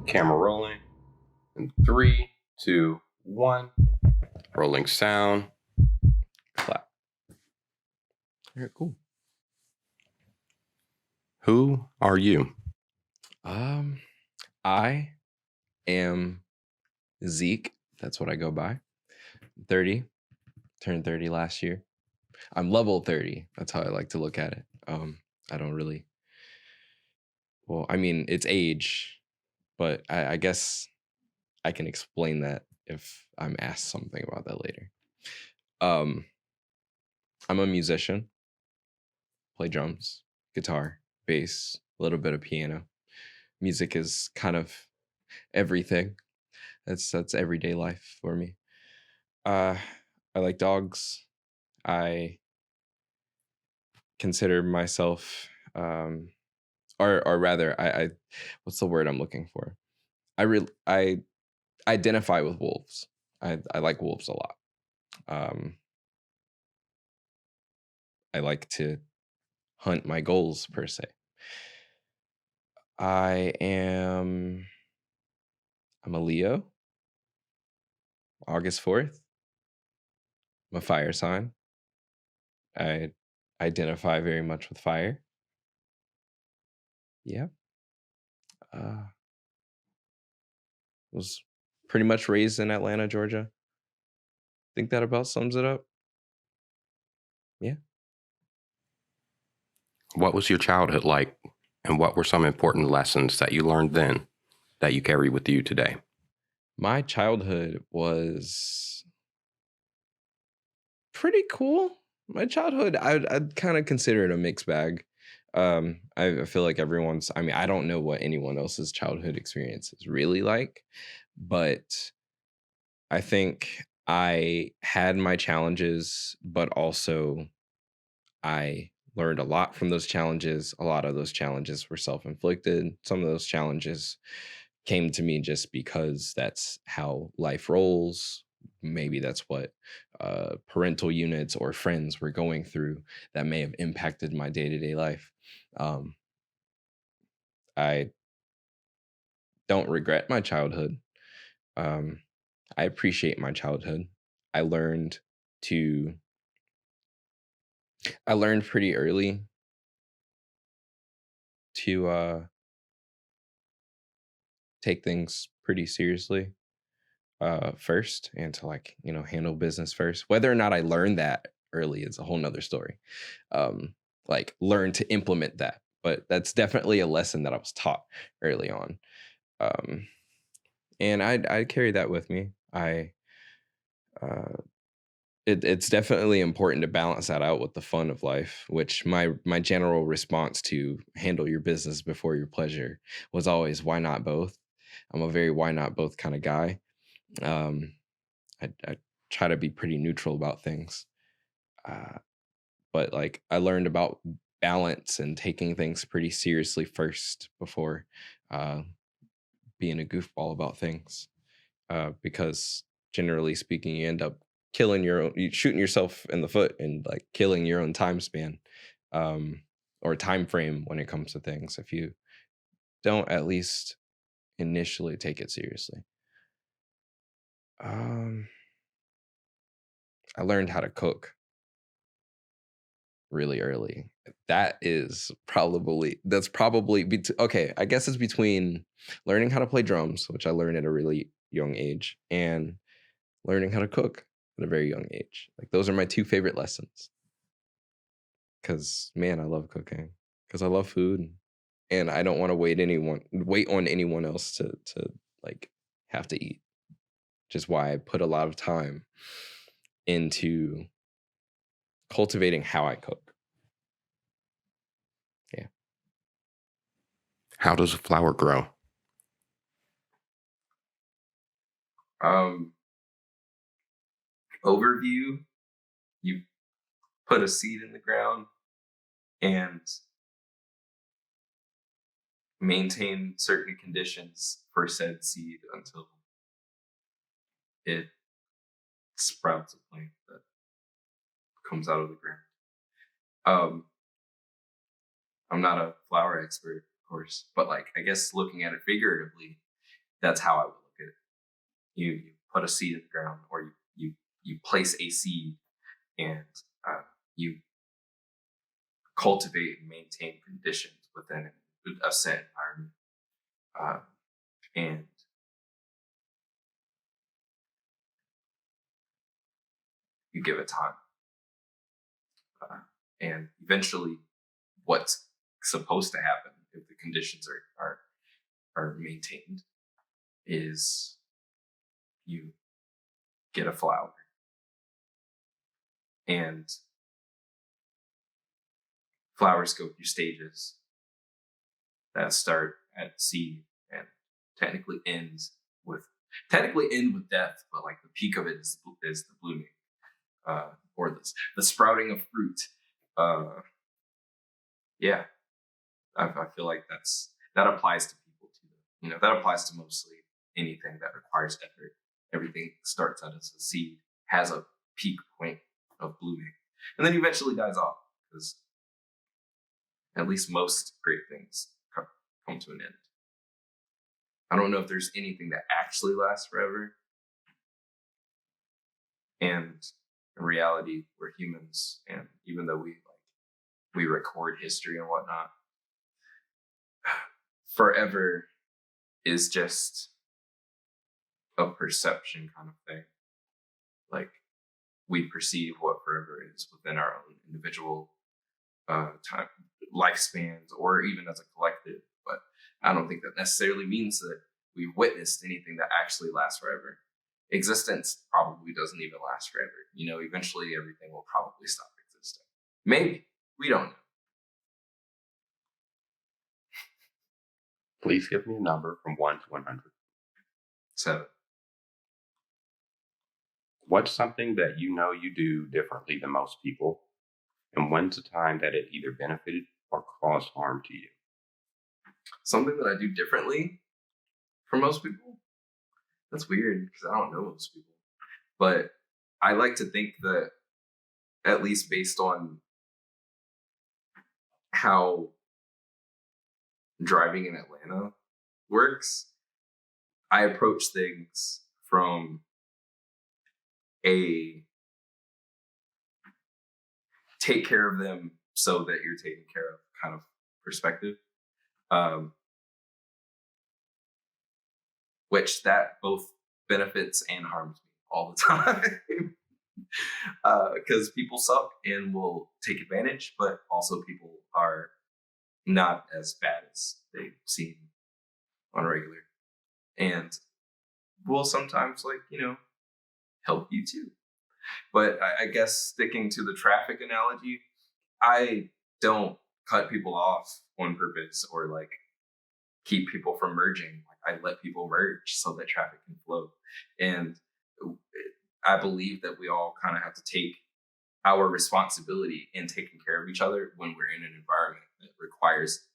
Camera rolling. In 3, 2, 1. Rolling sound. Clap. All right, cool. Who are you? I am Zeke. That's what I go by. 30. Turned 30 last year. I'm level 30. That's how I like to look at it. I don't really. Well, I mean, it's age, but I guess I can explain that if I'm asked something about that later. I'm a musician. Play drums, guitar, bass, a little bit of piano. Music is kind of everything. That's everyday life for me. I like dogs. I consider myself, or rather, I what's the word I'm looking for? I identify with wolves. I like wolves a lot. I like to hunt my goals per se. I'm a Leo. August 4th. I'm a fire sign. I identify very much with fire. Yeah. Was pretty much raised in Atlanta, Georgia. Think that about sums it up. Yeah. What was your childhood like? And what were some important lessons that you learned then that you carry with you today? My childhood was pretty cool. My childhood, I'd kind of consider it a mixed bag. I feel like everyone's, I mean, I don't know what anyone else's childhood experience is really like, but I think I had my challenges, but also I learned a lot from those challenges. A lot of those challenges were self-inflicted. Some of those challenges came to me just because that's how life rolls. Maybe that's what parental units or friends were going through that may have impacted my day-to-day life. I don't regret my childhood. I appreciate my childhood. I learned pretty early to take things pretty seriously first, and to handle business first. Whether or not I learned that early is a whole nother story. Like learn to implement that, but that's definitely a lesson that I was taught early on. And I carry that with me. It's definitely important to balance that out with the fun of life, which my general response to handle your business before your pleasure was always, why not both? I'm a very why not both kind of guy. I try to be pretty neutral about things. But like I learned about balance and taking things pretty seriously first before being a goofball about things. Because generally speaking, you end up shooting yourself in the foot and like killing your own time span or time frame when it comes to things if you don't at least initially take it seriously. I learned how to cook really early. That's probably okay. I guess it's between learning how to play drums, which I learned at a really young age, and learning how to cook at a very young age. Like those are my two favorite lessons. Cause man, I love cooking. Cause I love food, and I don't want to wait on anyone else to like have to eat. Which is why I put a lot of time into cultivating how I cook. Yeah. How does a flower grow? Overview, you put a seed in the ground and maintain certain conditions for said seed until it sprouts a plant that comes out of the ground. I'm not a flower expert, of course, but like I guess looking at it figuratively, That's how I would look at it. You put a seed in the ground, or you place a seed, and you cultivate and maintain conditions within a set environment, and you give it time, and eventually, what's supposed to happen if the conditions are maintained is you get a flower, and flowers go through stages that start at seed and technically end with death, but like the peak of it is the blooming, or the sprouting of fruit. Yeah, I feel like that applies to people too. That applies to mostly anything that requires effort. Everything starts out as a seed, has a peak point of blooming, and then eventually dies off, because at least most great things come to an end. I don't know if there's anything that actually lasts forever. And in reality, we're humans, and even though we record history and whatnot, forever is just a perception kind of thing. Like, we perceive what forever is within our own individual time lifespans, or even as a collective. But I don't think that necessarily means that we've witnessed anything that actually lasts forever. Existence probably doesn't even last forever. Eventually everything will probably stop existing. Maybe. We don't know. Please give me a number from 1 to 100. 7. What's something that you do differently than most people? And when's the time that it either benefited or caused harm to you? Something that I do differently from most people? That's weird, because I don't know most people. But I like to think that, at least based on how driving in Atlanta works, I approach things from a take care of them so that you're taken care of kind of perspective. Which that both benefits and harms me all the time. Because people suck and will take advantage, but also people are not as bad as they seem on a regular, and will sometimes help you too. But I guess, sticking to the traffic analogy, I don't cut people off on purpose, or keep people from merging. I let people merge so that traffic can flow. And I believe that we all kind of have to take our responsibility in taking care of each other when we're in an environment that requires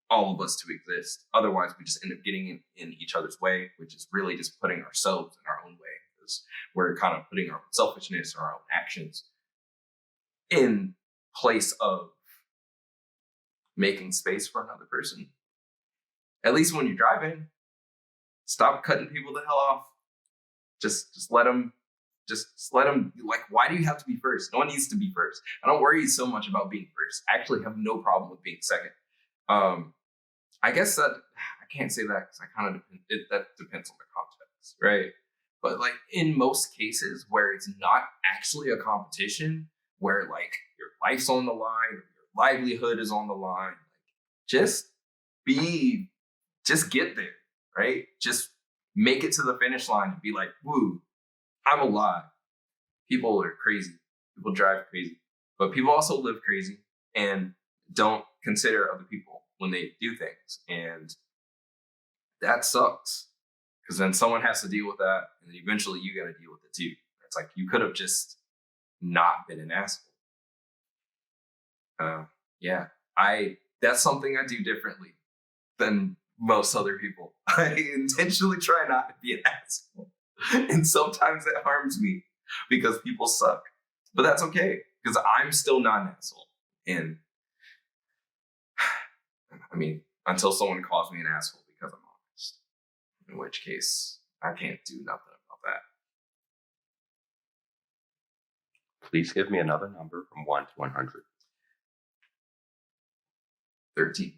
all of us to exist. Otherwise, we just end up getting in each other's way, which is really just putting ourselves in our own way, because we're kind of putting our own selfishness or our own actions in place of making space for another person. At least when you're driving, stop cutting people the hell off. Just let them. Just let them. Why do you have to be first? No one needs to be first. I don't worry so much about being first. I actually have no problem with being second. I guess that I can't say that, because I kind of that depends on the context, right? But in most cases where it's not actually a competition, where your life's on the line, or your livelihood is on the line, just get there, right? Just make it to the finish line and be like, woo, I'm alive. People are crazy. People drive crazy. But people also live crazy and don't consider other people when they do things. And that sucks, because then someone has to deal with that, and then eventually you got to deal with it too. It's you could have just not been an asshole. Yeah, that's something I do differently than most other people. I intentionally try not to be an asshole. And sometimes that harms me because people suck. But that's okay, because I'm still not an asshole. And I mean, until someone calls me an asshole because I'm honest. in which case I can't do nothing about that. Please give me another number from 1 to 100. 13.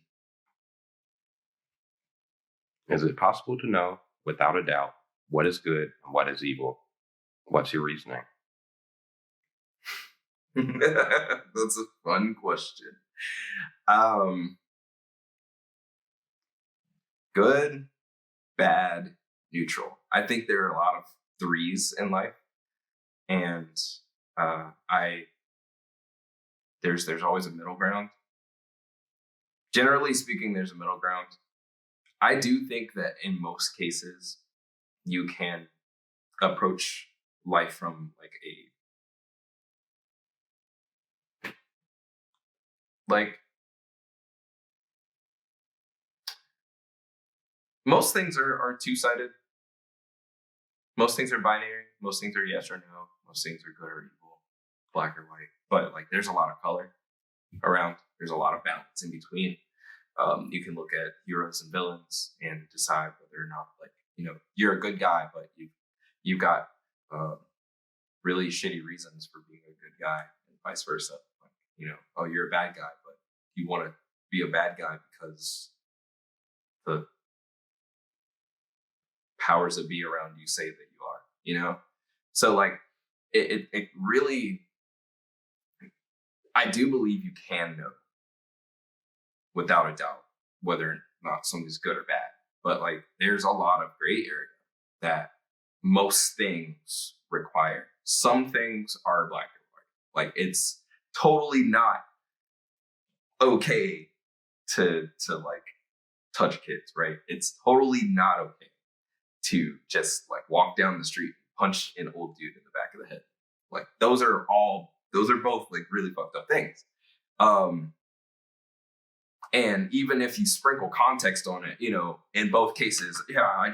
Is it possible to know, without a doubt, what is good and what is evil? What's your reasoning? That's a fun question. Good, bad, neutral. I think there are a lot of threes in life, and there's always a middle ground. Generally speaking, there's a middle ground. I do think that in most cases, you can approach life from most things are two-sided. Most things are binary. Most things are yes or no. Most things are good or evil, black or white. But there's a lot of color around. There's a lot of balance in between. You can look at heroes and villains and decide whether or not you're a good guy, but you've got really shitty reasons for being a good guy, and vice versa. Oh, you're a bad guy, but you want to be a bad guy because the powers that be around you say that you are. So it really, I do believe you can know without a doubt whether or not something's good or bad. But there's a lot of gray area that most things require. Some things are black or white. It's totally not okay to touch kids, right? It's totally not okay to just walk down the street and punch an old dude in the back of the head. Those are both really fucked up things. And even if you sprinkle context on it, in both cases, I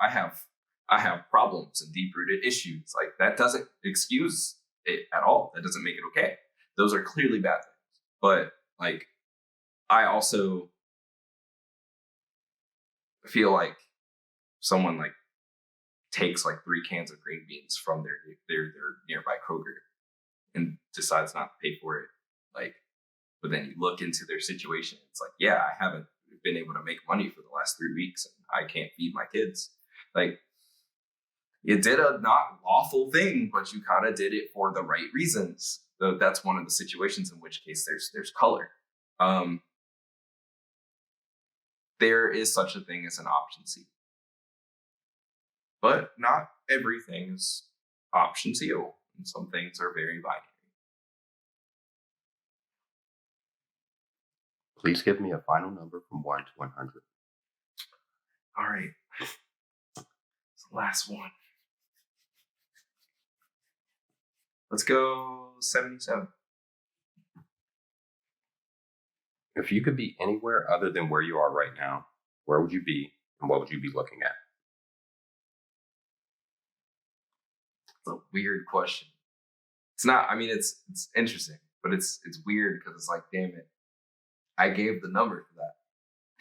have problems and deep-rooted issues. That doesn't excuse it at all. That doesn't make it okay. Those are clearly bad things. But I also feel like someone takes 3 cans of green beans from their nearby Kroger and decides not to pay for it. But then you look into their situation. It's I haven't been able to make money for the last 3 weeks and I can't feed my kids. You did a not lawful thing, but you kind of did it for the right reasons. So that's one of the situations in which case there's color. There is such a thing as an option C. But not everything is option C, and some things are very binary. Please give me a final number from 1 to 100. All right. It's the last one. Let's go 77. If you could be anywhere other than where you are right now, where would you be and what would you be looking at? It's a weird question. It's not, it's interesting, but it's weird because it's damn it. I gave the number for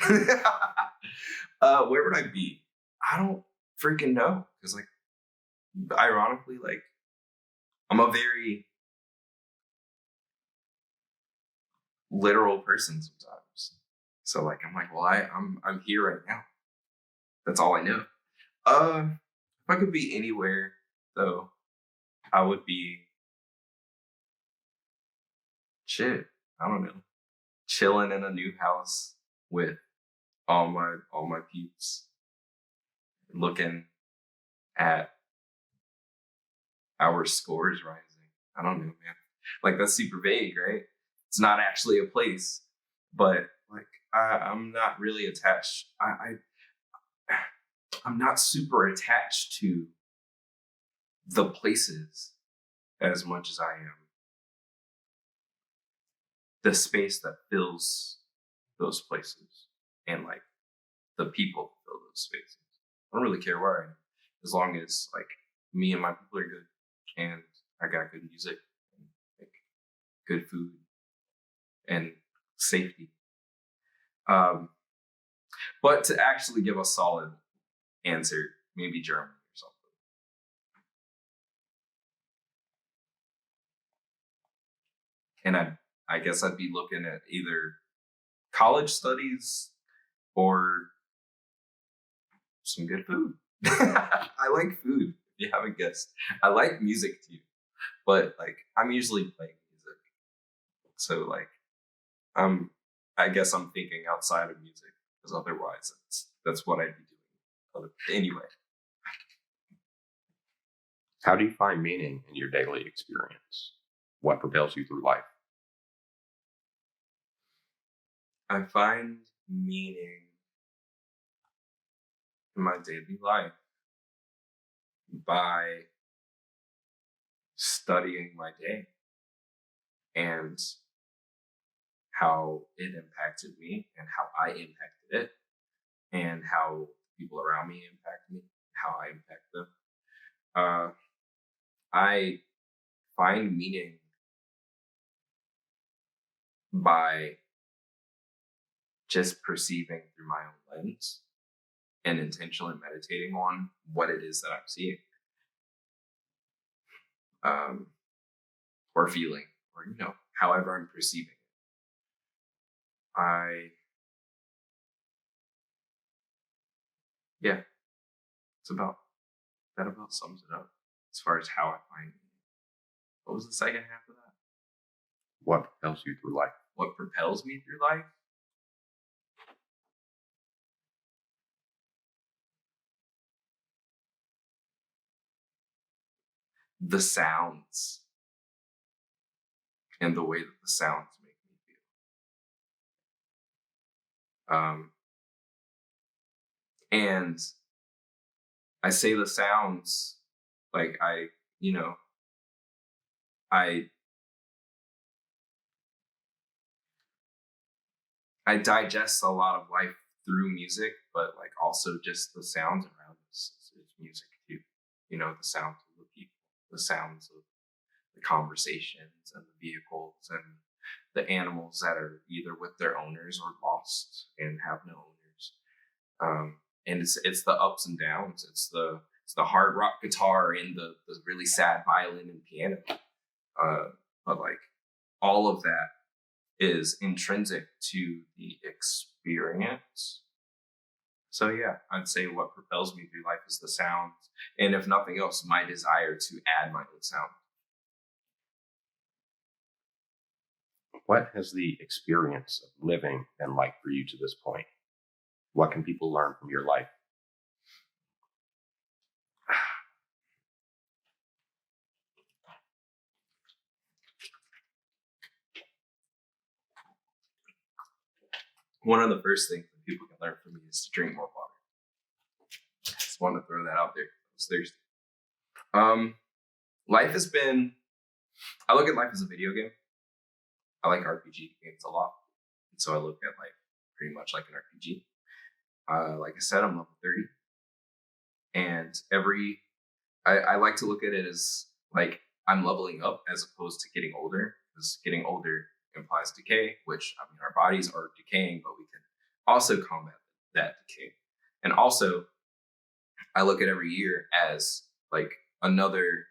that. Where would I be? I don't freaking know. Because ironically, I'm a very literal person sometimes. So I'm here right now. That's all I know. If I could be anywhere though, I would be I don't know. Chilling in a new house with all my peeps, looking at our scores rising. I don't know, man. That's super vague, right? It's not actually a place, but I'm not really attached. I'm not super attached to the places as much as I am the space that fills those places and the people that fill those spaces. I don't really care where I am, as long as me and my people are good and I got good music and good food and safety. But to actually give a solid answer maybe German or something. And I guess I'd be looking at either college studies or some good food. I like food, if you haven't guessed. I like music too, but like I'm usually playing music. So like I guess I'm thinking outside of music, because otherwise that's what I'd be doing. Anyway. How do you find meaning in your daily experience? What propels you through life? I find meaning in my daily life by studying my day and how it impacted me and how I impacted it and how people around me impact me, how I impact them. I find meaning by just perceiving through my own lens and intentionally meditating on what it is that I'm seeing, or feeling, or however I'm perceiving it. That about sums it up as far as how I find meaning. What was the second half of that? What propels you through life? What propels me through life? The sounds and the way that the sounds make me feel. And I say the sounds like I digest a lot of life through music, but like also just the sounds around us is music too. The sounds of the people, the sounds of the conversations and the vehicles and the animals that are either with their owners or lost and have no owners. And it's the ups and downs. It's the hard rock guitar and the really sad violin and piano. But like all of that is intrinsic to the experience. So yeah, I'd say what propels me through life is the sounds, and if nothing else, my desire to add my own sound. What has the experience of living been like for you to this point? What can people learn from your life? One of the first things that people can learn from me is to drink more water. Just want to throw that out there. I was thirsty. Life has been. I look at life as a video game. I like RPG games a lot, and so I look at life pretty much like an RPG. Like I said, I'm level 30, and I like to look at it as like I'm leveling up as opposed to getting older, because getting older implies decay, which our bodies are decaying, but we can also combat that decay. And also, I look at every year as like another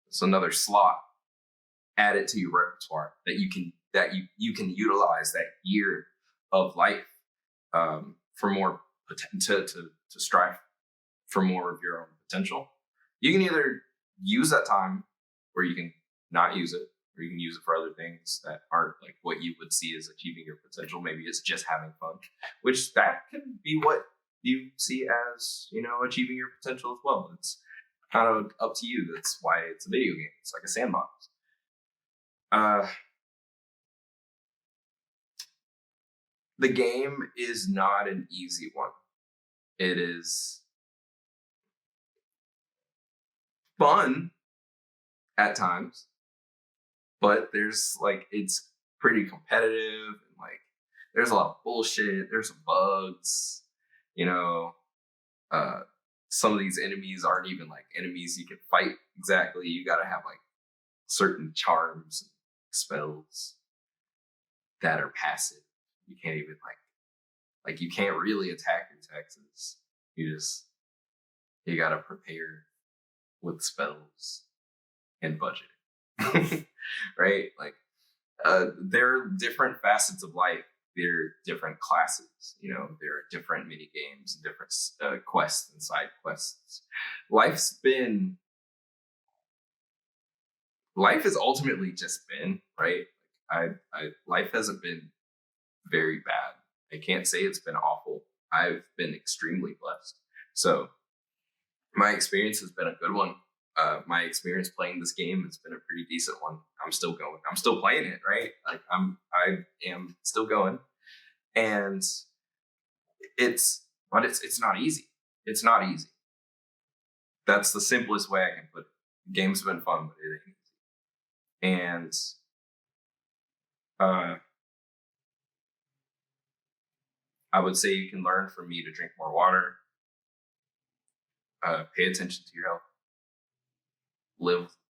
it's another slot added to your repertoire that you can utilize that year of life for more to strive for more of your own potential. You can either use that time, or you can not use it, or you can use it for other things that aren't like what you would see as achieving your potential. Maybe it's just having fun, which that can be what you see as achieving your potential as well. It's kind of up to you. That's why it's a video game. It's like a sandbox. The game is not an easy one. It is fun at times, but there's it's pretty competitive, and there's a lot of bullshit. There's some bugs, some of these enemies aren't even enemies you can fight exactly. You got to have certain charms and spells that are passive. You can't even Like you can't really attack your taxes. You gotta prepare with spells and budgeting, right? Like there are different facets of life. There are different classes. You know, there are different mini games and different quests and side quests. Life has ultimately just been, right? Life hasn't been very bad. I can't say it's been awful. I've been extremely blessed. So my experience has been a good one. My experience playing this game has been a pretty decent one. I'm still going. I'm still playing it, right? Like I am still going, and it's not easy. It's not easy. That's the simplest way I can put it. The game's been fun, but it ain't easy. And I would say you can learn from me to drink more water, pay attention to your health,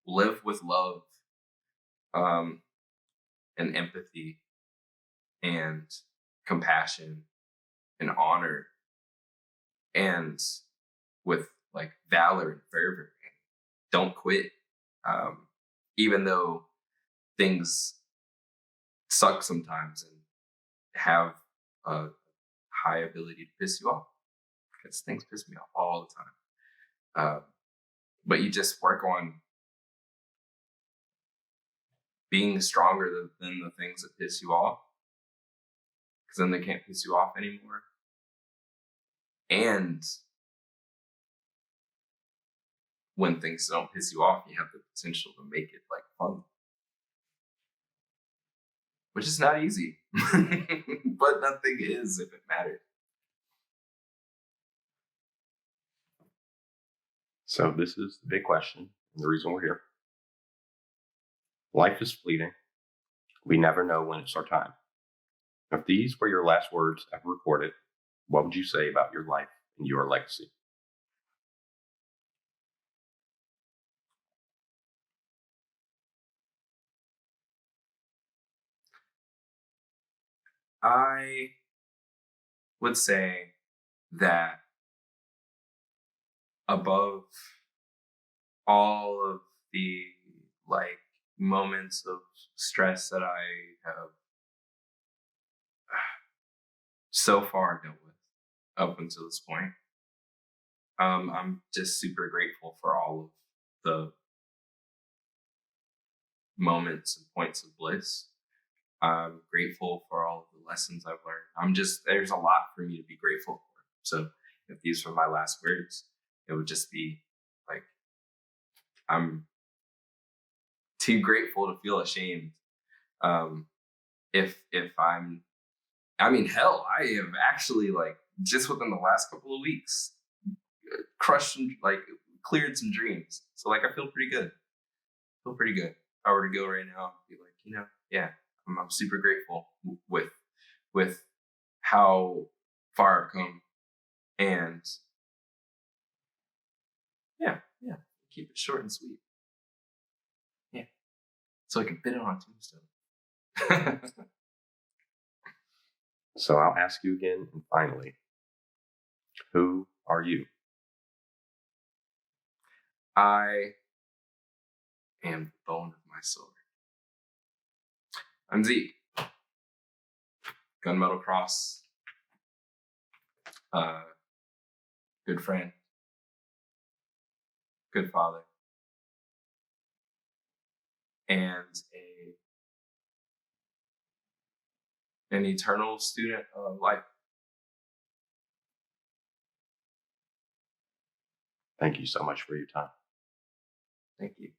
live with love, and empathy, and compassion, and honor, and with like valor and fervor. Don't quit, even though things suck sometimes and have a high ability to piss you off, because things piss me off all the time. But you just work on being stronger than the things that piss you off, because then they can't piss you off anymore. And when things don't piss you off, you have the potential to make it like fun, which is not easy, but nothing is if it matters. So this is the big question, and the reason we're here. Life is fleeting. We never know when it's our time. If these were your last words ever recorded, what would you say about your life and your legacy? I would say that above all of the like moments of stress that I have so far dealt with up until this point, I'm just super grateful for all of the moments and points of bliss. I'm grateful for all of the lessons I've learned. There's a lot for me to be grateful for. So if these were my last words, it would just be like, I'm too grateful to feel ashamed. If hell, I have actually like just within the last couple of weeks crushed and like cleared some dreams. So like I feel pretty good. If I were to go right now, I'd be like, yeah, I'm super grateful with how far I've come, and yeah, keep it short and sweet. Yeah, so I can fit it on a tombstone. So I'll ask you again, and finally, who are you? I am the bone of my sword. I'm Zeke. Gunmetal Cross. Good friend. Good father. And an eternal student of life. Thank you so much for your time. Thank you.